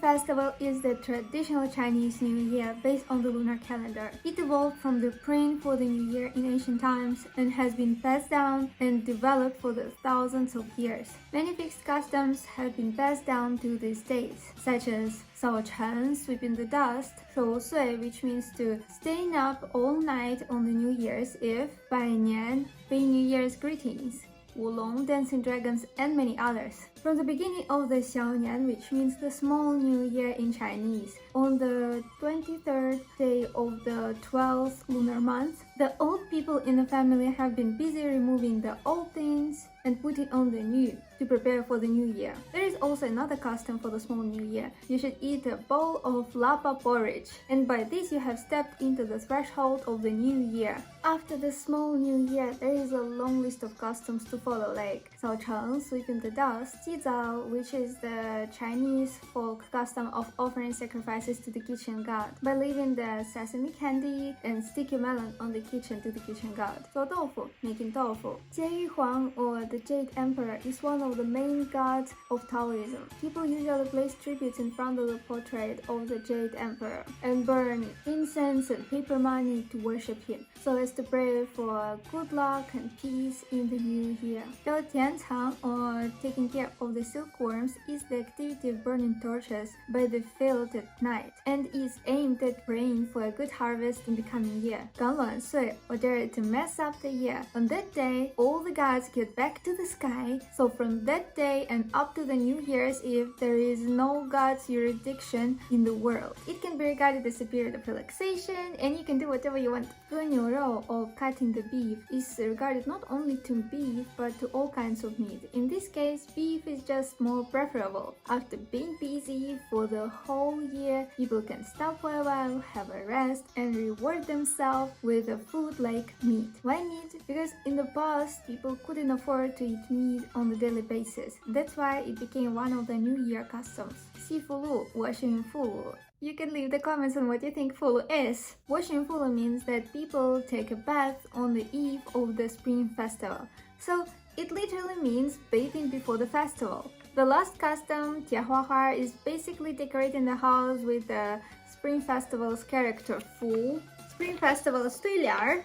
Festival is the traditional Chinese New Year based on the lunar calendar. It evolved from the praying for the New Year in ancient times and has been passed down and developed for the thousands of years. Many fixed customs have been passed down to these days, such as 早晨, sweeping the dust, 守岁, which means to staying up all night on the New Year's Eve, 拜年, paying New Year's greetings, 舞龙, dancing dragons, and many others. From the beginning of the Xi'an, which means the small New Year in Chinese, on the 23rd day of the 12th lunar month, the old people in the family have been busy removing the old things and putting on the new to prepare for the new year. There is also another custom for the small new year. You should eat a bowl of lapa porridge, and by this you have stepped into the threshold of the new year. After the small new year, there is a long list of customs to follow, like 早晨, sweeping the dust, 祭灶, which is the Chinese folk custom of offering sacrifices to the kitchen god by leaving the sesame candy and sticky melon on the kitchen to the kitchen god. 做豆腐, making tofu. 接玉皇 or the Jade Emperor is one of the main gods of Taoism. People usually place tributes in front of the portrait of the Jade Emperor and burn incense and paper money to worship him, so as to pray for good luck and peace in the new year. 吊田场 or taking care of the silkworms is the activity of burning torches by the field at night and is aimed at praying for a good harvest in the coming year. 赶卵岁 or dare to mess up the year. On that day, all the gods get back to the sky, so from that day and up to the New Year's Eve, there is no god's jurisdiction in the world. It can be regarded as a period of relaxation, and you can do whatever you want. 割牛肉 or cutting the beef is regarded not only to beef but to all kinds of meat. In this case, beef is just more preferable. After being busy for the whole year, people can stop for a while, have a rest, and reward themselves with a food like meat. Why meat? Because in the past, people couldn't afford to eat meat on a daily basis. That's why it became one of the New Year customs. 西福禄, washing fulu. You can leave the comments on what you think fulu is. Washing fulu means that people take a bath on the eve of the Spring Festival. So it literally means bathing before the festival. The last custom, 贴花花, is basically decorating the house with the Spring Festival's character 福, Spring Festival's 对联儿,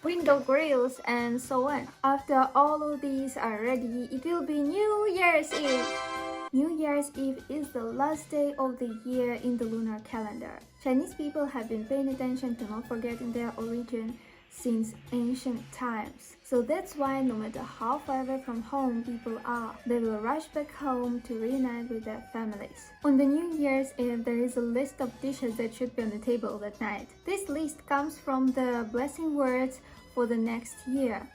window grills, and so on. After all of these are ready, it will be New Year's Eve. New Year's Eve is the last day of the year in the lunar calendar. Chinese people have been paying attention to not forgetting their origin since ancient times. So that's why no matter how far away from home people are, they will rush back home to reunite with their families. On the New Year's Eve, there is a list of dishes that should be on the table that night. This list comes from the blessing words for the next year.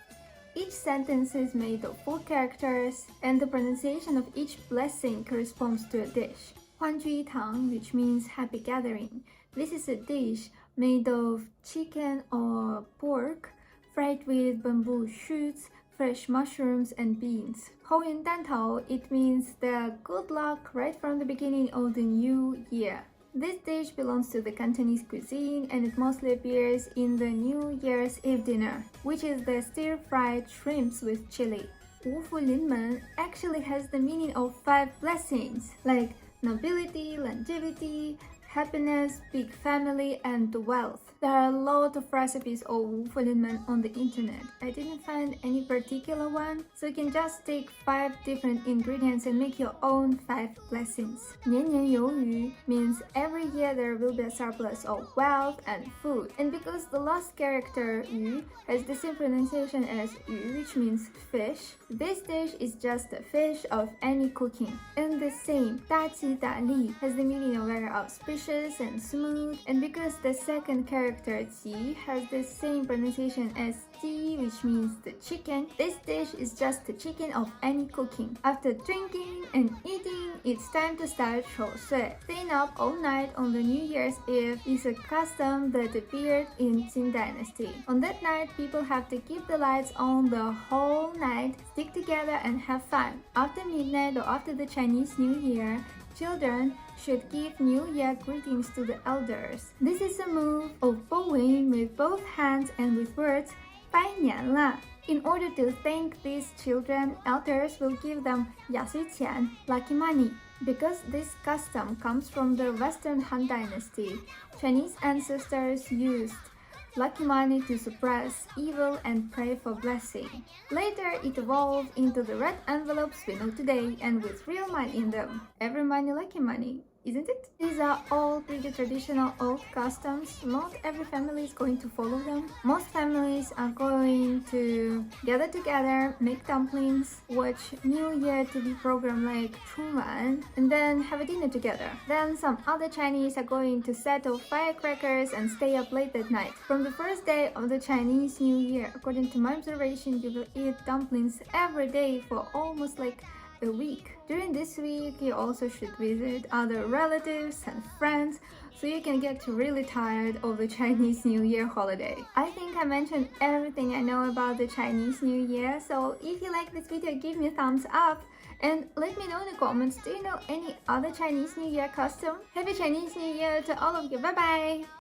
Each sentence is made of 4 characters, and the pronunciation of each blessing corresponds to a dish. 欢聚一堂, which means happy gathering. This is a dish made of chicken or pork, fried with bamboo shoots, fresh mushrooms, and beans. 后运蛋头, it means the good luck right from the beginning of the new year. This dish belongs to the Cantonese cuisine, and it mostly appears in the New Year's Eve dinner, which is the stir-fried shrimps with chili. 五福临门 actually has the meaning of 5 blessings, like nobility, longevity, happiness, big family, and wealth. There are a lot of recipes of 五福临门 on the internet. I didn't find any particular one, so you can just take 5 different ingredients and make your own 5 blessings. 年年有余 means every year there will be a surplus of wealth and food. And because the last character 鱼 has the same pronunciation as 鱼, which means fish, this dish is just a fish of any cooking. And the same 大吉大利 has the meaning of very auspicious and smooth, and because the second character 鸡 has the same pronunciation as 鸡, which means the chicken, this dish is just the chicken of any cooking. After drinking and eating, it's time to start 守岁. Staying up all night on the New Year's Eve is a custom that appeared in Qin Dynasty. On that night, people have to keep the lights on the whole night, stick together, and have fun. After midnight or after the Chinese New Year, children should give New Year greetings to the elders. This is a move of bowing with both hands and with words 拜年了. In order to thank these children, elders will give them 压岁钱 lucky money. Because this custom comes from the Western Han Dynasty, Chinese ancestors used lucky money to suppress evil and pray for blessing. Later, it evolved into the red envelopes we know today and with real money in them. Every money lucky money, isn't it? These are all pretty traditional old customs. Not every family is going to follow them. Most families are going to gather together, make dumplings, watch New Year TV program like Xi'an, and then have a dinner together. Then some other Chinese are going to set off firecrackers and stay up late at night. From the first day of the Chinese New Year, according to my observation, you will eat dumplings every day for almost like a week. During this week, you also should visit other relatives and friends so you can get really tired of the Chinese New Year holiday. I think I mentioned everything I know about the Chinese New Year, so if you like this video, give me a thumbs up and let me know in the comments, do you know any other Chinese New Year custom? Happy Chinese New Year to all of you. Bye bye!